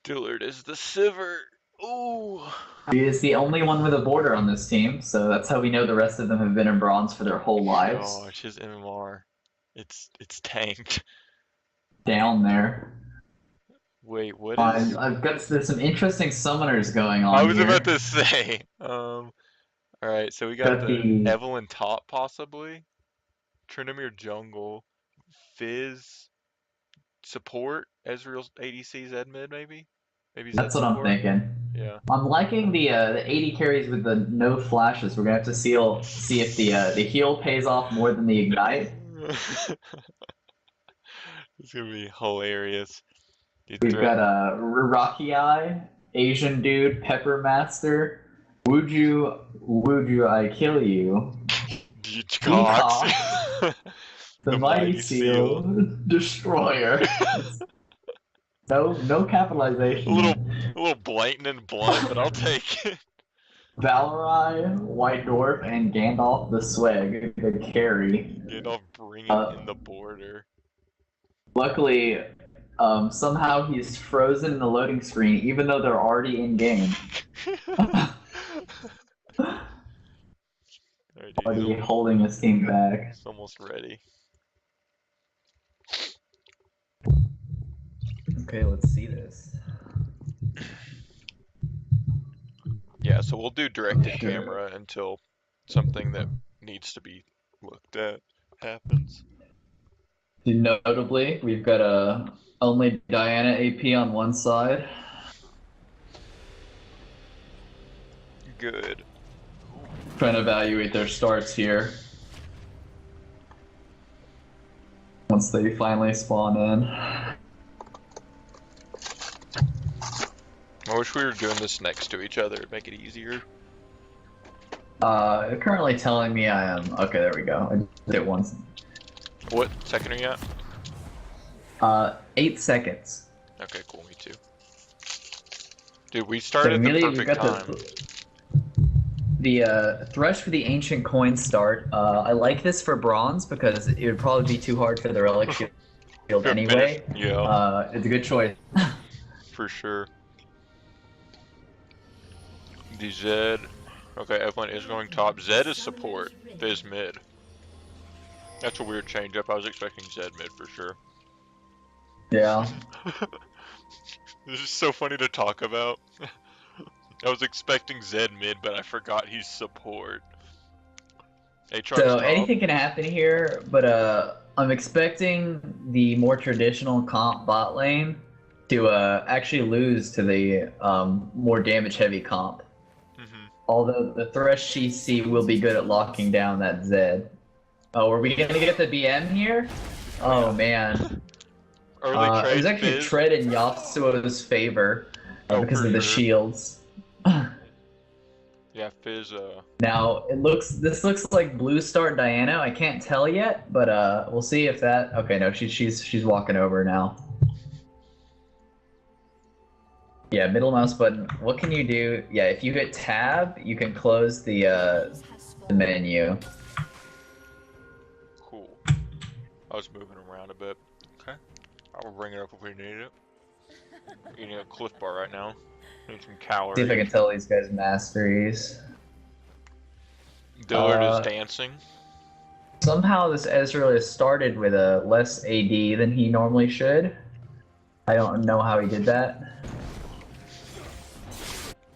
Dillard is the Siver. Ooh. He is the only one with a border on this team, so that's how we know the rest of them have been in bronze for their whole lives. Gosh, his MMR. It's tanked. Down there. Wait, what is... There's some interesting summoners going on I was here. about to say. Alright, so we got the Evelyn top, possibly. Trinamir jungle. Fizz support. Ezreal's ADC Zed mid, maybe? Maybe Zed That's what support? I'm thinking. Yeah. I'm liking the 80 carries with the no flashes. We're gonna have to see if the heal pays off more than the ignite. It's gonna be hilarious. We've got a Rocky Eye, Asian dude, Pepper Master. Would you I kill you? Cox. The Mighty Seal Destroyer. No capitalization. A little blatant and blunt, but I'll take it. Valerai, White Dwarf, and Gandalf the Swag, the carry. Gandalf bringing in the border. Luckily, somehow he's frozen in the loading screen, even though they're already in game. Already holding his team back. It's almost ready. Okay, let's see this. Yeah, so we'll do directed camera until something that needs to be looked at happens. Notably, we've got only Diana AP on one side. Good. Trying to evaluate their starts here. Once they finally spawn in. I wish we were doing this next to each other, it'd make it easier. Currently telling me I am. Okay, there we go. I did it once. What second are you at? 8 seconds. Okay, cool, me too. Dude, we started at the perfect time. The Thresh for the Ancient Coin start. I like this for bronze because it would probably be too hard for the Relic Shield anyway. Yeah. It's a good choice. For sure. The Zed. Okay, Evelyn is going top. Zed is support. Fizz mid. That's a weird change up. I was expecting Zed mid for sure. Yeah. This is so funny to talk about. I was expecting Zed mid, but I forgot he's support. So anything can happen here, but I'm expecting the more traditional comp bot lane to actually lose to the more damage heavy comp. Although the Thresh CC will be good at locking down that Zed. Oh, are we gonna get the BM here? Oh man. It was actually a tread in Yasuo's favor because of the shields. Yeah, Fizz. Now this looks like blue start Diana. I can't tell yet, but we'll see if that. Okay, no, she's walking over now. Yeah, middle mouse button. What can you do? Yeah, if you hit tab, you can close the menu. Cool. I was moving around a bit. Okay. I will bring it up if we need it. Eating a Cliff Bar right now. Need some calories. See if I can tell these guys masteries. Dillard is dancing. Somehow this Ezreal has started with a less AD than he normally should. I don't know how he did that.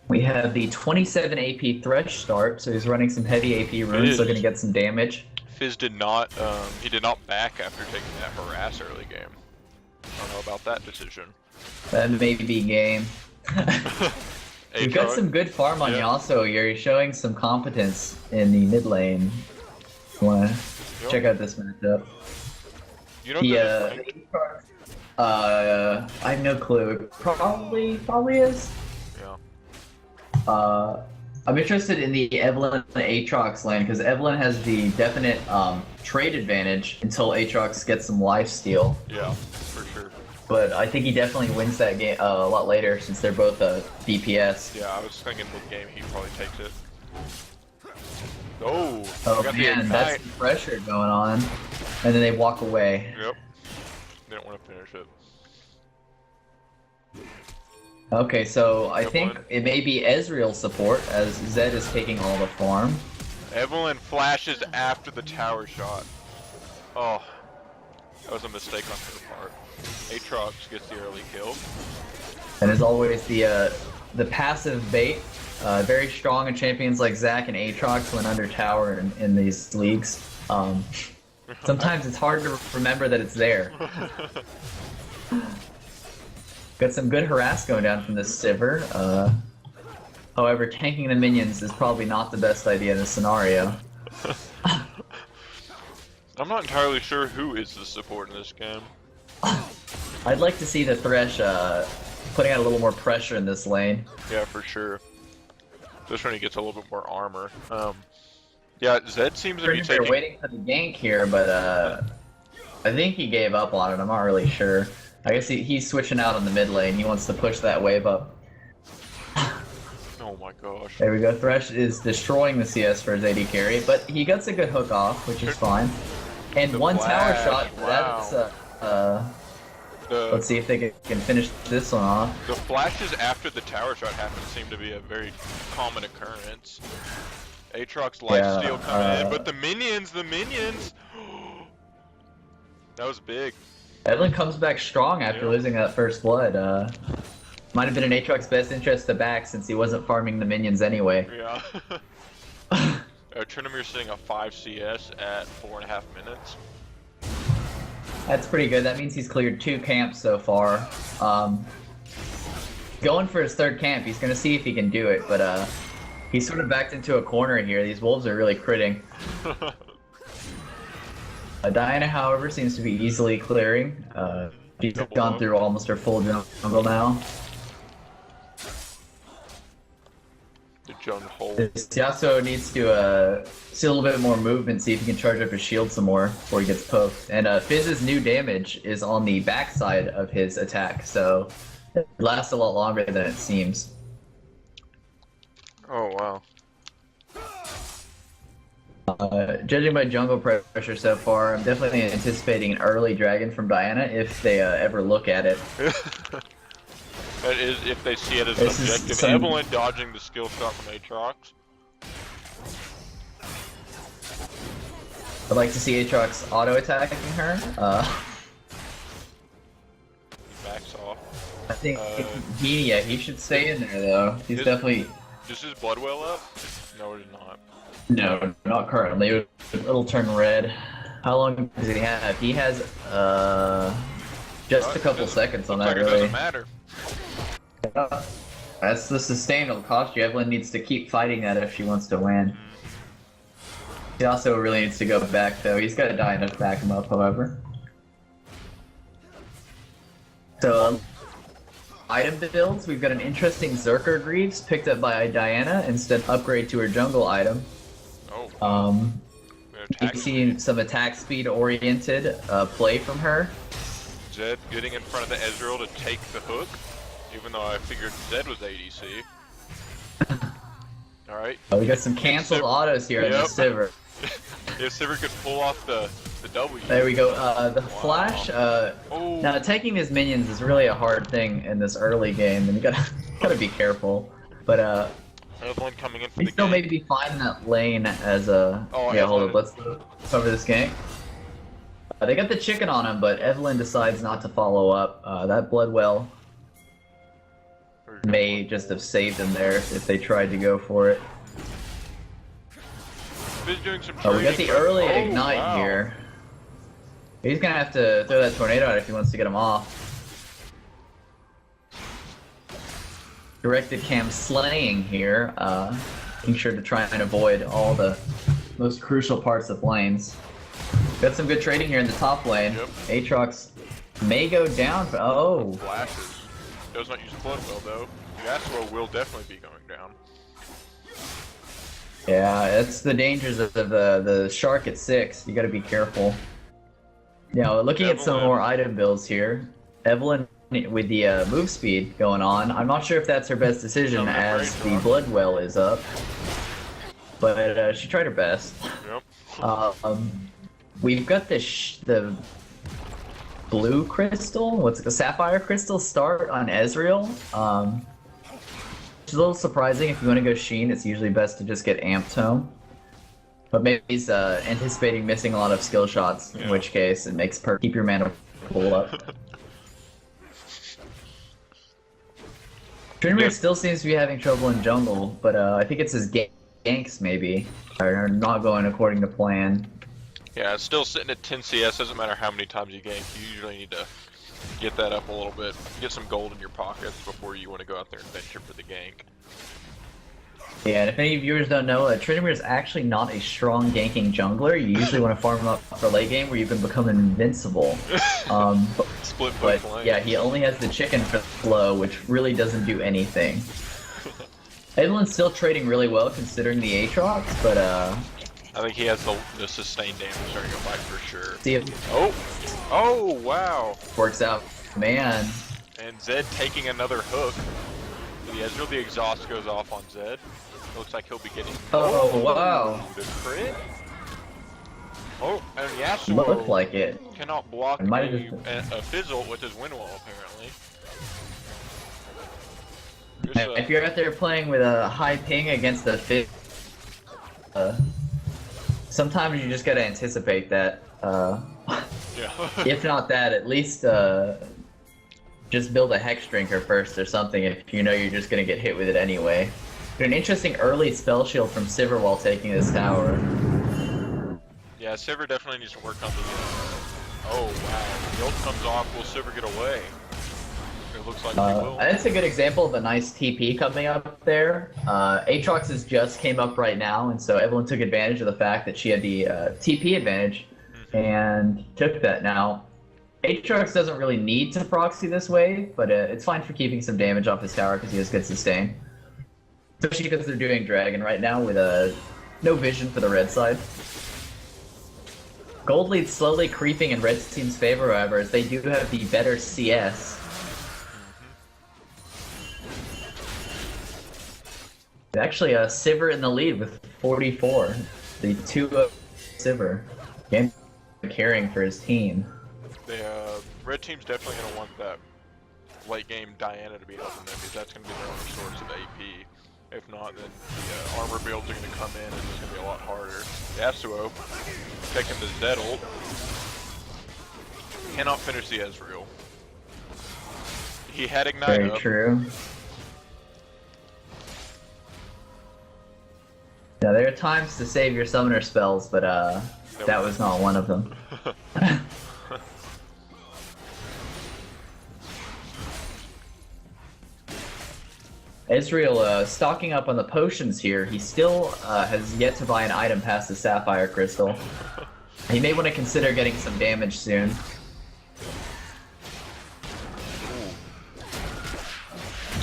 We have the 27 AP Thresh start, so he's running some heavy AP runes, so gonna get some damage. Fizz did not, he did not back after taking that harass early game. I don't know about that decision. That may be game. You've got some good farm on Yasuo. You're showing some competence in the mid lane. Wanna check out this matchup? You know I have no clue. It probably is. I'm interested in the Evelyn Aatrox lane because Evelyn has the definite trade advantage until Aatrox gets some lifesteal. Yeah, for sure. But I think he definitely wins that game a lot later since they're both DPS. Yeah, I was thinking mid-game he probably takes it. Oh man, that's the pressure going on. And then they walk away. Yep. They don't want to finish it. Okay, so I think Evelyn. it may be Ezreal's support as Zed is taking all the farm. Evelyn flashes after the tower shot. Oh, that was a mistake on her part. Aatrox gets the early kill. And as always, the passive bait, very strong in champions like Zac and Aatrox when under tower in these leagues. Sometimes it's hard to remember that it's there. Got some good harass going down from this Sivir. However, tanking the minions is probably not the best idea in this scenario. I'm not entirely sure who is the support in this game. I'd like to see the Thresh putting out a little more pressure in this lane. Yeah, for sure. Just when he gets a little bit more armor. Yeah, Zed seems to be taking... They're waiting for the gank here, but I think he gave up on it. I'm not really sure. I guess he's switching out on the mid lane. He wants to push that wave up. Oh my gosh. There we go. Thresh is destroying the CS for his AD carry, but he gets a good hook off, which is fine. And The one tower flash, shot. wow. That's let's see if they can finish this one off. The flashes after the tower shot happen seem to be a very common occurrence. Aatrox lifesteal coming in, but the minions! That was big. Evelyn comes back strong after losing that first blood. Might have been in Aatrox's best interest to back since he wasn't farming the minions anyway. Yeah. Trinimir's sitting a 5 CS at 4.5 minutes. That's pretty good. That means he's cleared 2 camps so far. Going for his 3rd camp, he's going to see if he can do it, but he's sort of backed into a corner here. These wolves are really critting. Diana, however, seems to be easily clearing. She's gone through almost her full jungle now. The jungle hole. Yasuo needs to see a little bit more movement, see if he can charge up his shield some more before he gets poked. And Fizz's new damage is on the backside of his attack, so it lasts a lot longer than it seems. Oh wow. Judging by jungle pressure so far, I'm definitely anticipating an early dragon from Diana if they ever look at it. That is if they see it as an objective. Evelyn dodging the skill shot from Aatrox. I'd like to see Aatrox auto-attacking her. Backs off. I think he should stay in there though. He's definitely... Is his blood well up? No, it is not. No, not currently. It'll turn red. How long does he have? He has just a couple seconds on that, It really. doesn't matter. That's the sustain it'll cost you. Evelyn needs to keep fighting that if she wants to win. He also really needs to go back though. He's got to die enough to back him up, however. So, item builds. We've got an interesting Zerker Greaves picked up by Diana instead upgrade to her jungle item. Oh. You see some attack speed oriented play from her. Zed getting in front of the Ezreal to take the hook, even though I figured Zed was ADC. Alright. Oh, we got some canceled autos here in the Sivir. If Sivir could pull off the W. There we go. The flash. Now taking his minions is really a hard thing in this early game, and you gotta be careful. But Evelyn coming in for the still maybe find that lane as a. Yeah, hold up. Let's cover this gank. They got the chicken on him, but Evelyn decides not to follow up. That Bloodwell may just have saved him there if they tried to go for it. Doing some we got the early ignite here. He's gonna have to throw that tornado out if he wants to get him off. Directed cam slaying here, making sure to try and avoid all the most crucial parts of lanes. Got some good trading here in the top lane. Aatrox may go down. Flashes. Does not use blood well though. Yasuo will definitely be going down. Yeah, it's the dangers of the shark at 6. You gotta be careful. Now, looking at some more item builds here, Evelyn with the move speed going on. I'm not sure if that's her best decision as the blood well is up, but she tried her best. Yep. We've got the blue crystal. What's it? A sapphire crystal start on Ezreal. It's a little surprising. If you want to go Sheen, it's usually best to just get Amped Home. But maybe he's anticipating missing a lot of skill shots, in which case it makes keep your mana pool up. Tryndamere still seems to be having trouble in jungle, but I think it's his ganks maybe are not going according to plan. Yeah, it's still sitting at 10 CS. Doesn't matter how many times you gank. You usually need to get that up a little bit. Get some gold in your pockets before you want to go out there and venture for the gank. Yeah, and if any viewers don't know, Tryndamere is actually not a strong ganking jungler. You usually want to farm him up for late game where you can become invincible. Split but lane. yeah, he only has the chicken for flow, which really doesn't do anything. Evelyn's still trading really well considering the Aatrox, but I think he has the sustained damage during a fight for sure. See if Oh, wow. Works out, man. And Zed taking another hook. The Ezreal, the exhaust goes off on Zed. Looks like he'll be getting. Oh wow. The crit. Oh, and Yasuo Looked like it. cannot block a fizzle with his wind wall apparently. If you're out there playing with a high ping against the fit, sometimes you just gotta anticipate that. Yeah. If not that, at least just build a Hex Drinker first or something if you know you're just gonna get hit with it anyway. But an interesting early spell shield from Sivir while taking this tower. Yeah, Sivir definitely needs to work on the. Oh wow, the ult comes off. Will Sivir get away? It looks like he will. That's a good example of a nice TP coming up there. Aatrox's just came up right now, and so everyone took advantage of the fact that she had the TP advantage and took that. Now, Aatrox doesn't really need to proxy this way, but it's fine for keeping some damage off his tower because he has good sustain. Especially because they're doing Dragon right now with no vision for the red side. Gold lead's slowly creeping in red team's favor, however, as they do have the better CS. Actually, Sivir in the lead with 44. The 2 of Sivir. Again, caring for his team. The red team's definitely going to want that late game Diana to be helping them because that's going to be their only source of AP. If not, then the armor builds are going to come in and it's going to be a lot harder. Yasuo taking the Zed ult. Cannot finish the Ezreal. He had Ignite Very up. true. Now, there are times to save your summoner spells, but that was not one of them. Ezreal stocking up on the potions here. He still has yet to buy an item past the Sapphire Crystal. He may want to consider getting some damage soon.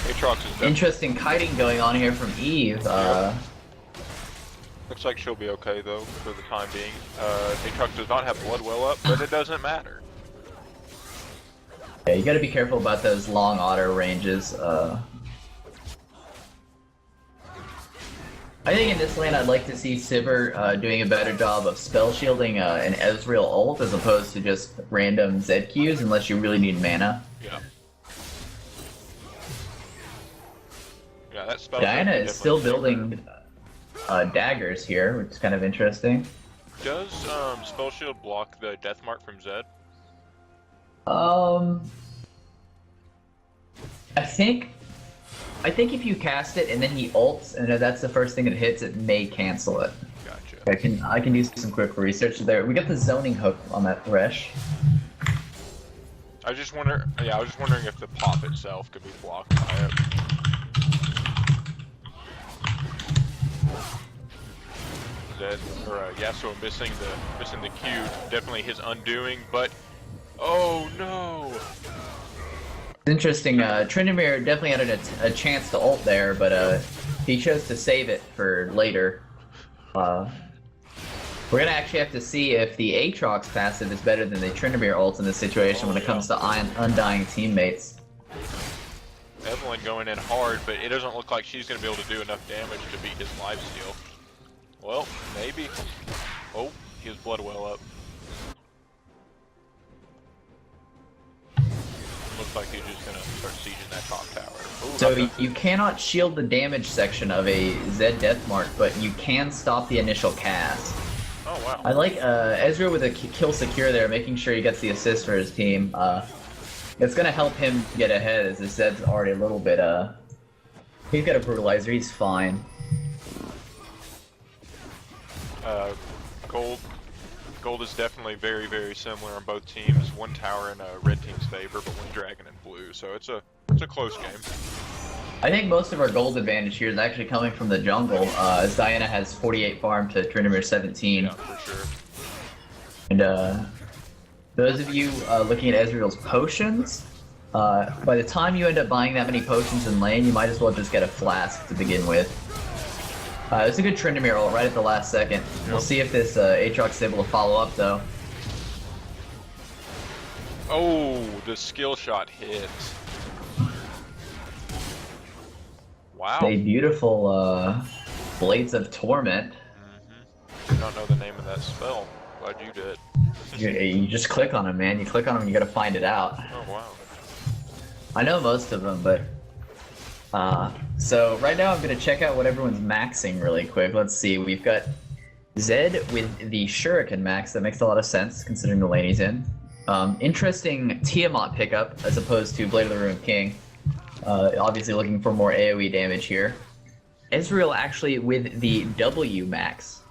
Aatrox is Interesting kiting going on here from Eve. Looks like she'll be okay though for the time being. Aatrox does not have blood well up, but it doesn't matter. Yeah, you gotta be careful about those long auto ranges. I think in this lane I'd like to see Sivir doing a better job of spell shielding an Ezreal ult as opposed to just random ZQs unless you really need mana. Yeah. Yeah, that spell. Diana is still building daggers here, which is kind of interesting. Does spell shield block the death mark from Zed? I think if you cast it and then he ults and that's the first thing it hits, it may cancel it. Gotcha. I can do some quick research there. We got the zoning hook on that Thresh. I was just wondering if the pop itself could be blocked by it. Zed or Yasuo missing the Q, definitely his undoing, but oh no! It's interesting. Tryndamere definitely had a chance to ult there, but he chose to save it for later. We're gonna actually have to see if the Aatrox passive is better than the Tryndamere ult in this situation when it comes to undying teammates. Evelyn going in hard, but it doesn't look like she's gonna be able to do enough damage to beat his lifesteal. Well, maybe. Oh, he has blood well up. looks like he's just gonna start sieging that top tower. Ooh, so you cannot shield the damage section of a Zed Deathmark, but you can stop the initial cast. Oh wow. I like Ezreal with a kill secure there, making sure he gets the assist for his team. It's gonna help him get ahead, as his Zed's already a little bit, he's got a brutalizer, he's fine. Gold is definitely very, very similar on both teams. One tower in red team's favor, but one dragon in blue. So it's a close game. I think most of our gold advantage here is actually coming from the jungle, as Diana has 48 farm to Tryndamere 17. Yeah, for sure. And those of you looking at Ezreal's potions, by the time you end up buying that many potions in lane, you might as well just get a flask to begin with. It's a good Tryndamere ult right at the last second. Yep. We'll see if this Aatrox is able to follow up, though. Oh, the skill shot hit. Wow. A beautiful Blades of Torment. I don't know the name of that spell. Glad you did. You just click on them, man. You click on them, you gotta find it out. Oh, wow. I know most of them, but... so right now I'm gonna check out what everyone's maxing really quick. Let's see, we've got Zed with the Shuriken max. That makes a lot of sense considering the lane he's in. Interesting Tiamat pickup as opposed to Blade of the Ruined King. Obviously looking for more AoE damage here. Ezreal actually with the W max,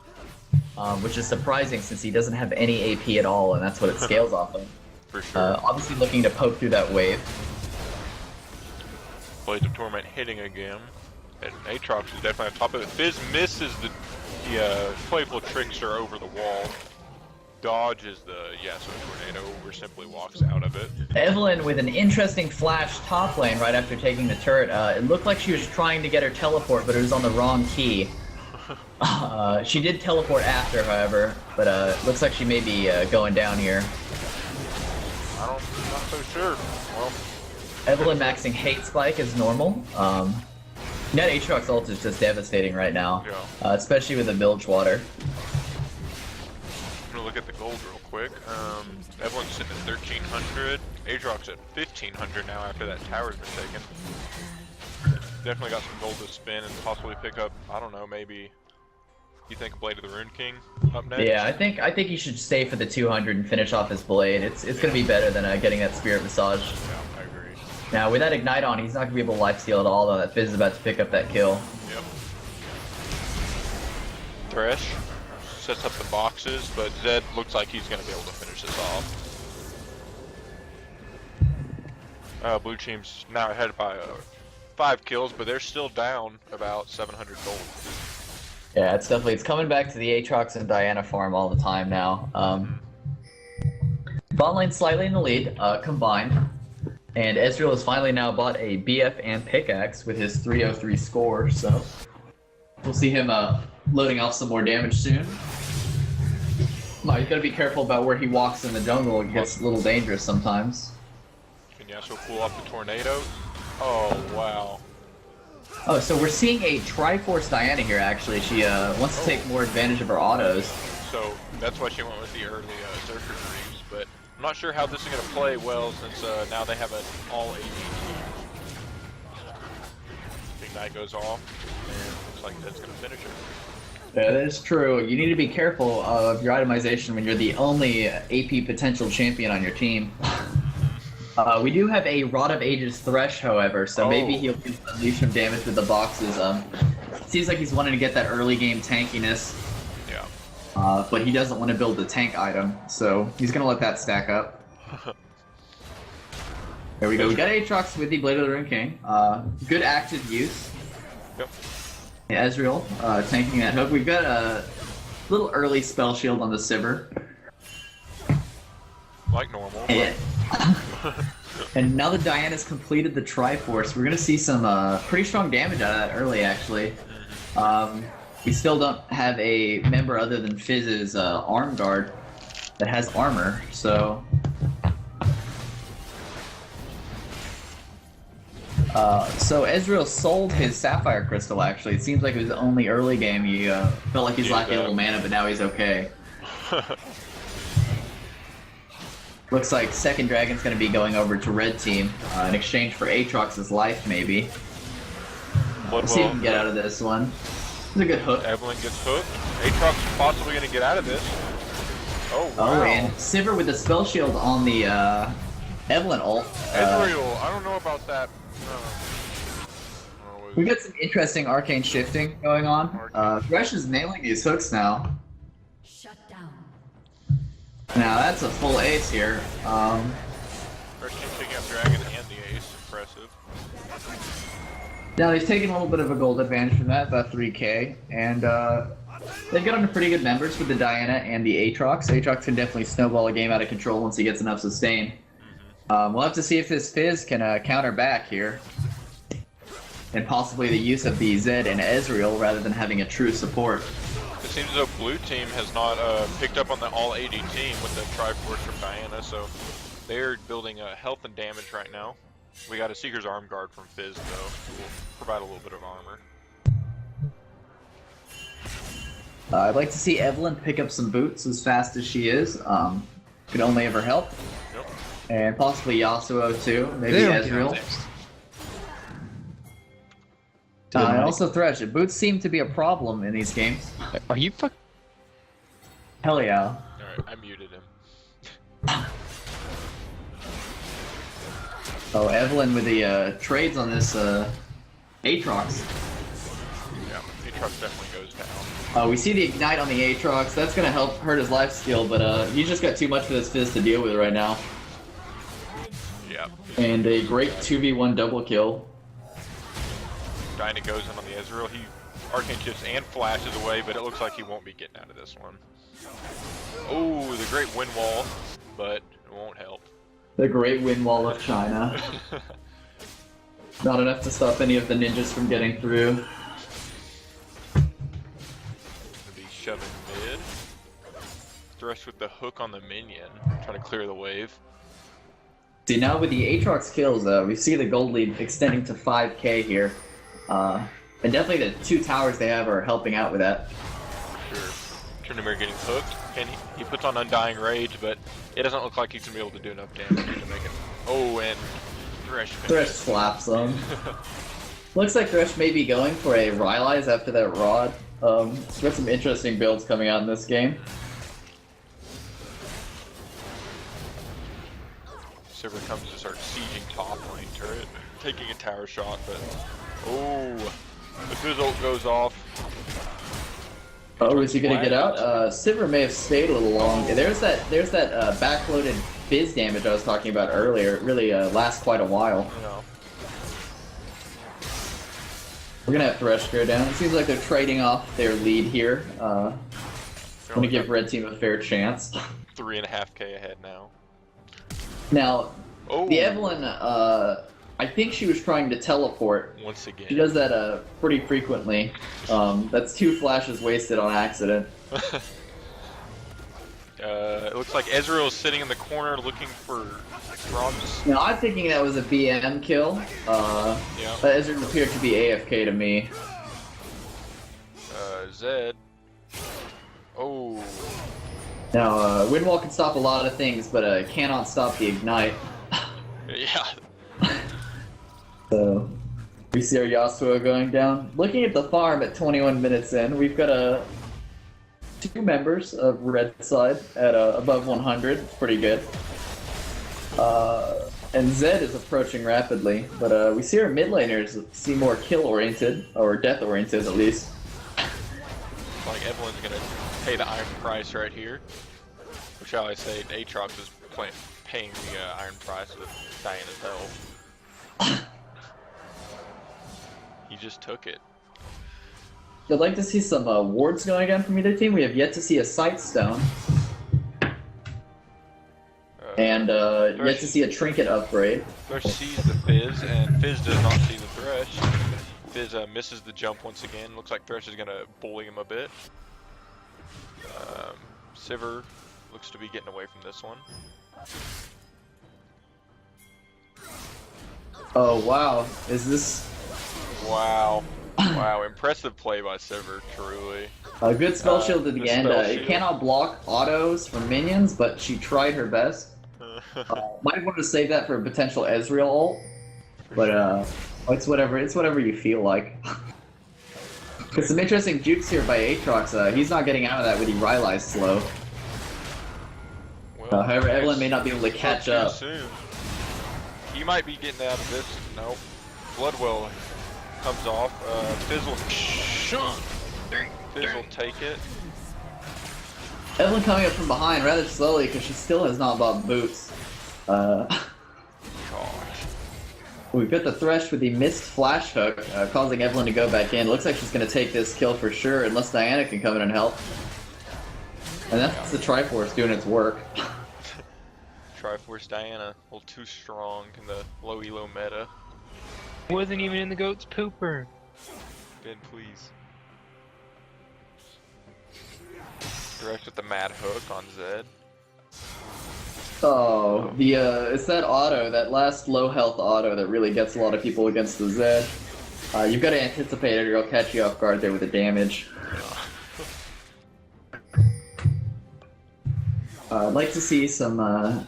which is surprising since he doesn't have any AP at all, and that's what it scales off of. For sure. Obviously looking to poke through that wave. Blades of Torment hitting again. And Aatrox is definitely on top of it. Fizz misses the Playful Trickster over the wall. Dodges the Yasuo Tornado, or simply walks out of it. Evelynn with an interesting flash top lane right after taking the turret. It looked like she was trying to get her teleport, but it was on the wrong key. She did teleport after, however, but it looks like she may be going down here. I'm not so sure. Well, Evelynn maxing Hate Spike as normal. That Aatrox ult is just devastating right now, yeah. Especially with the Bilgewater. I'm gonna look at the gold real quick. Evelynn's sitting at 1,300. Aatrox at 1,500 now after that tower's been taken. Definitely got some gold to spin and possibly pick up. I don't know, maybe. You think Blade of the Ruined King up next? Yeah, I think he should stay for the 200 and finish off his blade. It's gonna be better than getting that Spirit Massage. Yeah, I agree. Now with that Ignite on, he's not gonna be able to lifesteal at all. Though that Fizz is about to pick up that kill. Yep. Thresh sets up the boxes, but Zed looks like he's gonna be able to finish this off. Blue team's now ahead by 5 kills, but they're still down about 700 gold. Yeah, it's coming back to the Aatrox and Diana farm all the time now. Bot lane slightly in the lead, combined. And Ezreal has finally now bought a BF and pickaxe with his 303 score, so we'll see him loading off some more damage soon. No, you gotta be careful about where he walks in the jungle. It gets a little dangerous sometimes. Can Yasuo pull off the tornado? Oh, wow. Oh, so we're seeing a Triforce Diana here, actually. She wants to take more advantage of her autos. So that's why she went with the early Zerker Dreams, but I'm not sure how this is going to play well since now they have an all-AD team. Ignite goes off, and looks like that's going to finish it. Yeah, that is true. You need to be careful of your itemization when you're the only AP potential champion on your team. We do have a Rod of Ages Thresh, however, so maybe he'll unleash some damage with the boxes. Seems like he's wanting to get that early game tankiness. Yeah. But he doesn't want to build the tank item, so he's going to let that stack up. There we go. We got Aatrox with the Blade of the Ruined King. Good active use. Yep. Yeah, Ezreal tanking that hook. We've got a little early spell shield on the Sivir. Like normal. And now that Diana's completed the Triforce, we're going to see some pretty strong damage out of that early, actually. We still don't have a member other than Fizz's arm guard that has armor, so... So Ezreal sold his Sapphire Crystal, actually. It seems like it was only early game. He felt like he's lacking a little mana, but now he's okay. Looks like second dragon's going to be going over to red team in exchange for Aatrox's life, maybe. We'll see if we can get out of this one. It's a good hook. Evelyn gets hooked. Aatrox is possibly going to get out of this. Oh, wow. Oh, and Sivir with the spell shield on the Evelyn ult. Ezreal, I don't know about that. We got some interesting arcane shifting going on. Thresh is nailing these hooks now. Shut down. Now that's a full ace here. Thresh taking up Dragon and the ace. Impressive. Now they've taken a little bit of a gold advantage from that, about 3k, and they've got on pretty good members with the Diana and the Aatrox. Aatrox can definitely snowball a game out of control once he gets enough sustain. We'll have to see if this Fizz can counter back here. And possibly the use of the Zed and Ezreal rather than having a true support. It seems as though blue team has not picked up on the all AD team with the Triforce from Diana, so they're building health and damage right now. We got a Seeker's Arm Guard from Fizz, though, who will provide a little bit of armor. I'd like to see Evelyn pick up some boots as fast as she is. Could only ever help. Yep. And possibly Yasuo too, maybe Ezreal. And also Thresh. Boots seem to be a problem in these games. Are you fuck? Hell yeah. Alright, I muted him. Oh, Evelyn with the trades on this Aatrox. Yeah, Aatrox definitely goes down. We see the Ignite on the Aatrox. That's going to help hurt his life steal, but he's just got too much for this Fizz to deal with right now. Yeah. And a great 2v1 double kill. Diana goes in on the Ezreal. He arcane shifts and flashes away, but it looks like he won't be getting out of this one. Oh, the great wind wall, but it won't help. The great wind wall of China. Not enough to stop any of the ninjas from getting through. Gonna be shoving mid. Thresh with the hook on the minion, trying to clear the wave. See, now with the Aatrox kills, we see the gold lead extending to 5k here. And definitely the two towers they have are helping out with that. Sure. Tryndamere getting hooked, and he puts on Undying Rage, but it doesn't look like he's going to be able to do enough damage to make it. Oh, and Thresh slaps him. Looks like Thresh may be going for a Rylai's after that Rod. We've got some interesting builds coming out in this game. Sivir comes to start sieging top lane turret, taking a tower shot, but oh, the Fizz ult goes off. Oh, is he gonna get out? Sivir may have stayed a little long. There's that backloaded Fizz damage I was talking about earlier. It really lasts quite a while. Yeah. We're gonna have Thresh go down. It seems like they're trading off their lead here. I'm gonna give Red Team a fair chance. 3.5k ahead now. Now, Oh. the Evelyn, I think she was trying to teleport. Once again. She does that pretty frequently. That's 2 flashes wasted on accident. It looks like Ezreal is sitting in the corner looking for Rob's. Now, I'm thinking that was a BM kill. Yeah. But Ezreal appeared to be AFK to me. Zed. Oh. Now, Windwall can stop a lot of things, but it cannot stop the Ignite. Yeah. So, we see our Yasuo going down. Looking at the farm at 21 minutes in, we've got 2 members of red side at above 100. It's pretty good. And Zed is approaching rapidly, but we see our mid laners seem more kill-oriented, or death-oriented at least. Like Evelyn's gonna pay the iron price right here. Or shall I say, Aatrox is paying the iron price with Diana's health. He just took it. I'd like to see some wards going down from either team. We have yet to see a Sight Stone. And yet to see a Trinket upgrade. Thresh sees the Fizz, and Fizz does not see the Thresh. Fizz misses the jump once again. Looks like Thresh is going to bully him a bit. Sivir looks to be getting away from this one. Oh wow, is this... Wow. Wow, impressive play by Sivir, truly. A good spell shield at the end. Spell It shield. cannot block autos from minions, but she tried her best. Might want to save that for a potential Ezreal ult, For but sure. it's whatever. It's whatever you feel like. There's some interesting jukes here by Aatrox. He's not getting out of that with the Rylai's slow. Well, However, Evelyn may not be able to catch up. Soon. He might be getting out of this. Nope. Bloodwell comes off. Fizz will take it. Evelyn coming up from behind rather slowly because she still has not bought boots. Gosh. We've got the Thresh with the missed flash hook, causing Evelyn to go back in. Looks like she's going to take this kill for sure, unless Diana can come in and help. And that's the Triforce doing its work. Triforce Diana, a little too strong in the low elo meta. Wasn't even in the goat's pooper. Ben, please. Direct with the mad hook on Zed. Oh, it's that auto, that last low health auto that really gets a lot of people against the Zed. You've got to anticipate it or it'll catch you off guard there with the damage. I'd like to see some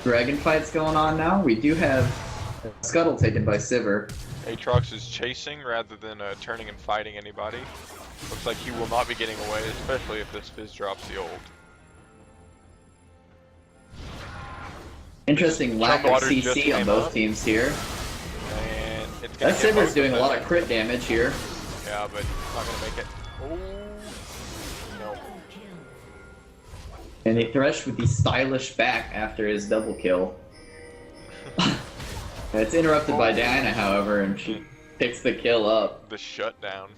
dragon fights going on now. We do have Scuttle taken by Sivir. Aatrox is chasing rather than turning and fighting anybody. Looks like he will not be getting away, especially if this Fizz drops the ult. Interesting lack of CC on both teams here. And it's that Sivir's doing a lot of crit damage here. Yeah, but not gonna make it. Oh no. And they Thresh with the stylish back after his double kill. It's interrupted by Diana, however, and she picks the kill up. The shutdown.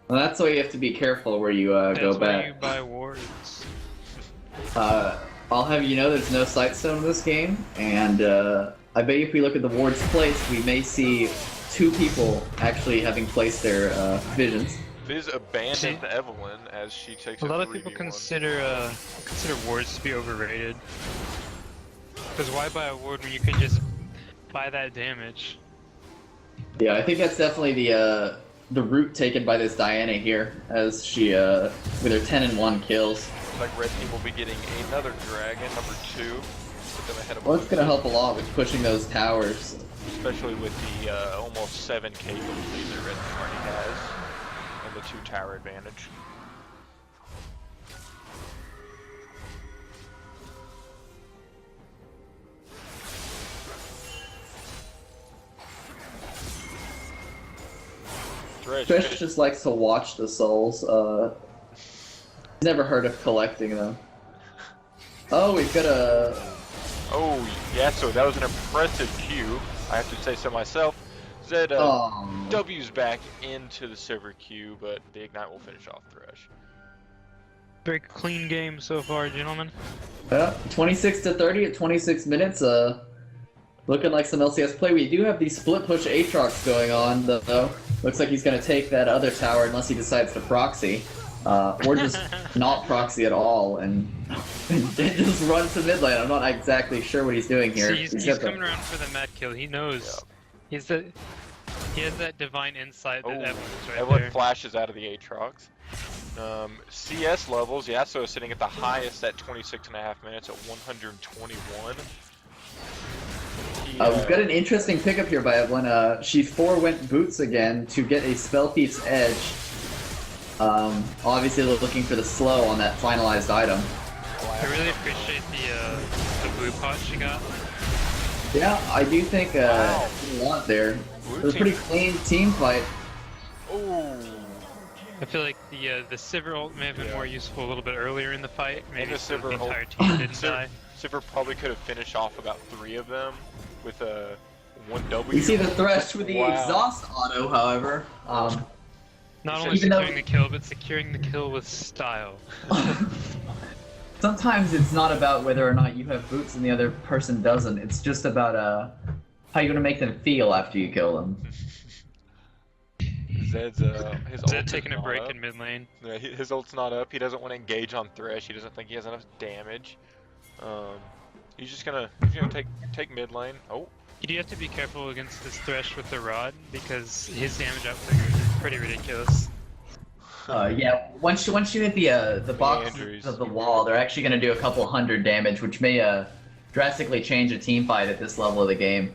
Well, that's why you have to be careful where you go That's back. why you buy wards. I'll have you know there's no sightstone in this game, and I bet you if we look at the wards placed, we may see 2 people actually having placed their visions. Fizz abandoned Evelyn as she takes A lot of people consider wards to be overrated. Because why buy a ward when you can just buy that damage? Yeah, I think that's definitely the route taken by this Diana here, as she with her 10 and 1 kills. Looks like red team will be getting another dragon, number 2. Put them ahead of Well, it's gonna help a lot with pushing those towers. especially with the almost 7k lead that red team already has, and the 2 tower advantage. Thresh just likes to watch the souls. He's never heard of collecting them. Oh, we've got a... Oh, yeah, so that was an impressive Q. I have to say so myself. Zed W's back into the Sivir Q, but the Ignite will finish off Thresh. Very clean game so far, gentlemen. Yeah, 26 to 30 at 26 minutes. Looking like some LCS play. We do have the split push Aatrox going on, though. Looks like he's going to take that other tower unless he decides to proxy. Or just not proxy at all and just run to mid lane. I'm not exactly sure what he's doing here. See, he's coming around for the mad kill. He knows. Yeah. He has that divine insight that Evelyn's right Evelyn there. flashes out of the Aatrox. CS levels, Yasuo is sitting at the highest at 26.5 minutes at 121. We've got an interesting pickup here by Evelyn. She went boots again to get a Spell Thief's Edge. Obviously looking for the slow on that finalized item. I really appreciate the blue pot she got. Yeah, I do think a lot there. It was a pretty clean team fight. Oh. I feel like the Sivir ult may have been more useful a little bit earlier in the fight. Maybe the so the Sivir entire team didn't die. Sivir probably could have finished off about 3 of them with a 1W. We see the Thresh with the exhaust auto, however. Not only securing the kill, but securing the kill with style. Sometimes it's not about whether or not you have boots and the other person doesn't. It's just about how you're gonna make them feel after you kill them. Zed's Zed taking a break in mid lane. Yeah, his ult's not up. He doesn't want to engage on Thresh. He doesn't think he has enough damage. He's just gonna take mid lane. Oh. You do have to be careful against this Thresh with the rod because his damage output is pretty ridiculous. Yeah, once you hit the box of the wall, they're actually gonna do a couple hundred damage, which may drastically change a team fight at this level of the game.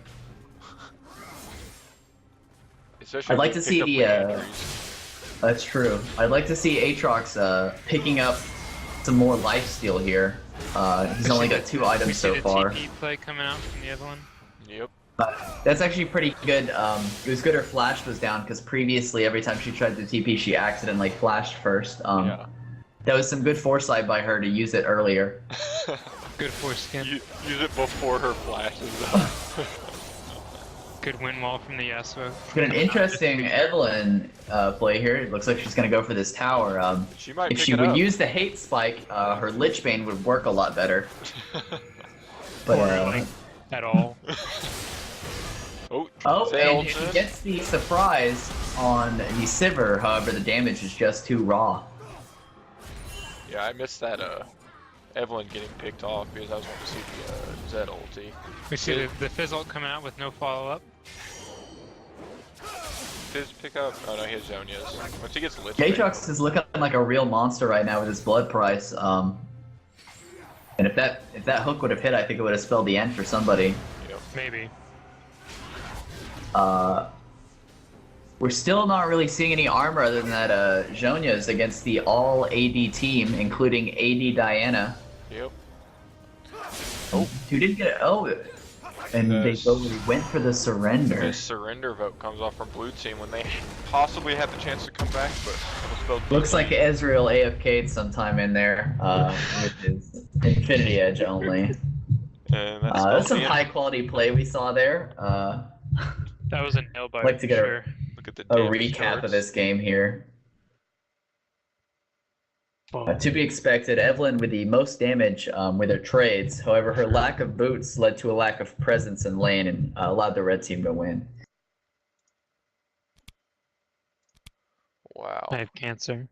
Especially I'd like to see the. injuries. That's true. I'd like to see Aatrox picking up some more lifesteal here. He's only got 2 items so far. We see the TP play coming out from the Evelyn. Yep. That's actually pretty good. It was good her flash was down because previously every time she tried to TP she accidentally flashed first. Yeah. That was some good foresight by her to use it earlier. Good foreskin. Use it before her flashes. Good wind wall from the Yasuo. Got an interesting Evelyn play here. It looks like she's going to go for this tower. She might if pick she it would up. use the hate spike, her Lich Bane would work a lot better. But, Or like, at all. oh, and she gets the surprise on the Sivir, however the damage is just too raw. Yeah, I missed that Evelyn getting picked off because I was wanting to see the Zed ulti. We see the Fizzle coming out with no follow-up. Fizz pick up? Oh no, he has Zhonya's. Once he gets Lich Aatrox is looking like a real monster right now with his blood price. And if that hook would have hit, I think it would have spelled the end for somebody. Yep. Maybe. We're still not really seeing any armor other than that Zhonya's against the all AD team, including AD Diana. Yep. Oh, who did get it? Oh, and they went for the surrender. The surrender vote comes off from blue team when they possibly had the chance to come back, but it was spelled Looks like Ezreal AFK'd sometime in there with his Infinity Edge only. And That's some high quality play we saw there. That was a nail biter. I'd like to get sure. Look at the a damage recap charts. of this game here. Oh. To be expected, Evelyn with the most damage with her trades. However, her lack of boots led to a lack of presence in lane and allowed the red team to win. Wow. I have cancer.